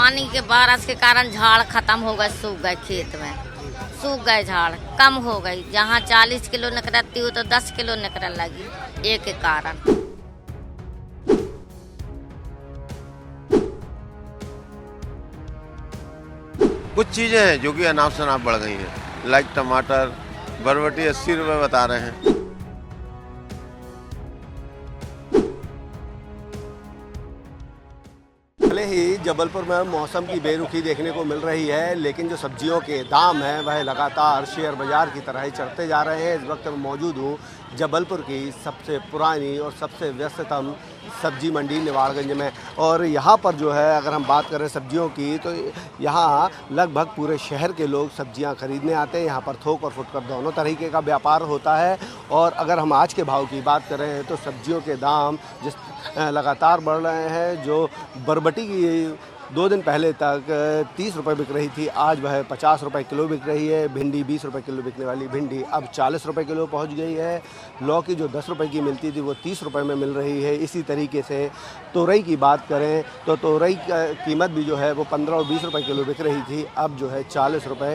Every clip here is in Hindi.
पानी के बारिश के कारण झाड़ खत्म हो गए, सूख गए, खेत में सूख गए, झाड़ कम हो गई। जहाँ 40 किलो निकलती हो तो 10 किलो निकलने लगी एक के कारण। कुछ चीज़ें हैं जो कि अनाप शनाप बढ़ गई हैं, लाइक टमाटर बरबटी 80 रुपये बता रहे हैं। भले ही जबलपुर में मौसम की बेरुखी देखने को मिल रही है, लेकिन जो सब्जियों के दाम हैं वह लगातार शेयर बाजार की तरह ही चढ़ते जा रहे हैं। इस वक्त मैं मौजूद हूँ जबलपुर की सबसे पुरानी और सबसे व्यस्ततम सब्जी मंडी निवाड़गंज में, और यहाँ पर जो है अगर हम बात करें सब्जियों की तो यहाँ लगभग पूरे शहर के लोग सब्जियाँ खरीदने आते हैं। यहाँ पर थोक और फुटकर दोनों तरीके का व्यापार होता है। और अगर हम आज के भाव की बात करें तो सब्जियों के दाम जिस लगातार बढ़ रहे हैं, जो बरबटी की 2 दिन पहले तक 30 रुपये बिक रही थी, आज वह 50 रुपये किलो बिक रही है। भिंडी 20 रुपये किलो बिकने वाली भिंडी अब 40 रुपये किलो पहुंच गई है। लौकी जो 10 रुपये की मिलती थी वो 30 रुपये में मिल रही है। इसी तरीके से तोरई की बात करें तो तोरई की कीमत भी जो है वो 15 और 20 रुपये किलो बिक रही थी, अब जो है 40 रुपये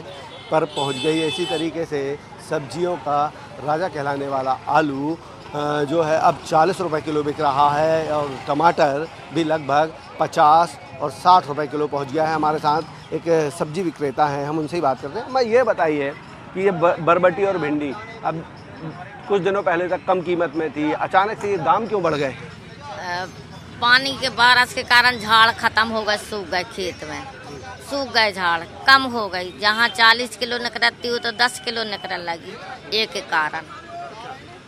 पर पहुँच गई है। इसी तरीके से सब्जियों का राजा कहलाने वाला आलू जो है अब 40 रुपये किलो बिक रहा है, और टमाटर भी लगभग 50 और 60 रुपये किलो पहुंच गया है। हमारे साथ एक सब्जी विक्रेता हैं, हम उनसे ही बात करते हैं। मैं ये बताइए कि ये बरबटी और भिंडी अब कुछ दिनों पहले तक कम कीमत में थी, अचानक से ये दाम क्यों बढ़ गए? पानी के बारिश के कारण झाड़ खत्म हो गए, सूख गए, खेत में सूख गए, झाड़ कम हो गई। जहाँ 40 किलो निकलती हो तो 10 किलो निकलने लगी एक के कारण।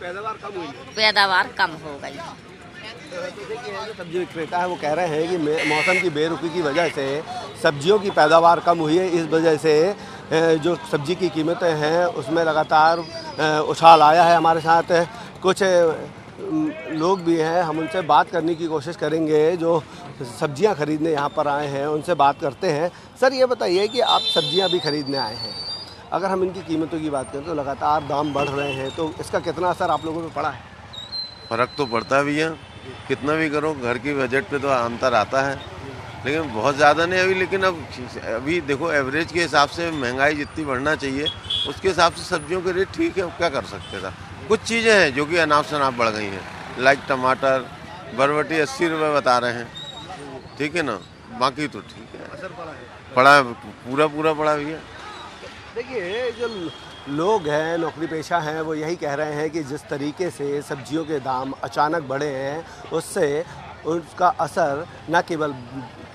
पैदावार कम हुई, पैदावार कम हो गई। जो सब्जी विक्रेता है वो कह रहे हैं कि मौसम की बेरुखी की वजह से सब्जियों की पैदावार कम हुई है। इस वजह से जो सब्जी की कीमतें हैं उसमें लगातार उछाल आया है। हमारे साथ कुछ लोग भी हैं, हम उनसे बात करने की कोशिश करेंगे जो सब्जियां खरीदने यहाँ पर आए हैं, उनसे बात करते हैं। सर ये बताइए कि आप सब्जियां भी खरीदने आए हैं, अगर हम इनकी कीमतों की बात करें तो लगातार दाम बढ़ रहे हैं, तो इसका कितना असर आप लोगों पर पड़ा है? फ़र्क तो पड़ता भी है, कितना भी करो घर की बजट पे तो अंतर आता है, लेकिन बहुत ज़्यादा नहीं अभी। लेकिन अभी देखो एवरेज के हिसाब से महंगाई जितनी बढ़ना चाहिए उसके हिसाब से सब्जियों के रेट ठीक है, क्या कर सकते था। कुछ चीज़ें हैं जो कि अनाप शनाप बढ़ गई हैं, लाइक टमाटर बरबटी 80 रुपये बता रहे हैं, ठीक है ना, बाकी तो ठीक है। असर पड़ा है? पड़ा पूरा पड़ा भैया। देखिए जो लोग हैं, नौकरी पेशा हैं, वो यही कह रहे हैं कि जिस तरीके से सब्जियों के दाम अचानक बढ़े हैं उससे उसका असर न केवल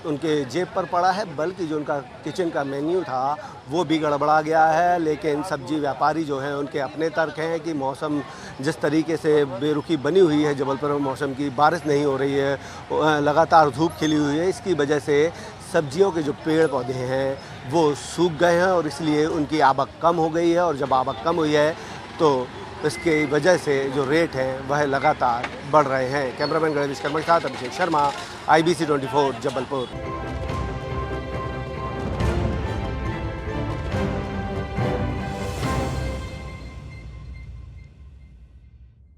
उनके जेब पर पड़ा है बल्कि जो उनका किचन का मेन्यू था वो भी गड़बड़ा गया है। लेकिन सब्जी व्यापारी जो हैं उनके अपने तर्क हैं कि मौसम जिस तरीके से बेरुखी बनी हुई है, जबलपुर में मौसम की बारिश नहीं हो रही है, लगातार धूप खिली हुई है, इसकी वजह से सब्जियों के जो पेड़ पौधे हैं वो सूख गए हैं और इसलिए उनकी आवक कम हो गई है। और जब आवक कम हुई है तो इसकी वजह से जो रेट हैं वह लगातार बढ़ रहे हैं। कैमरामैन गणेश कर्मा के साथ अभिषेक शर्मा, IBC 24 जबलपुर।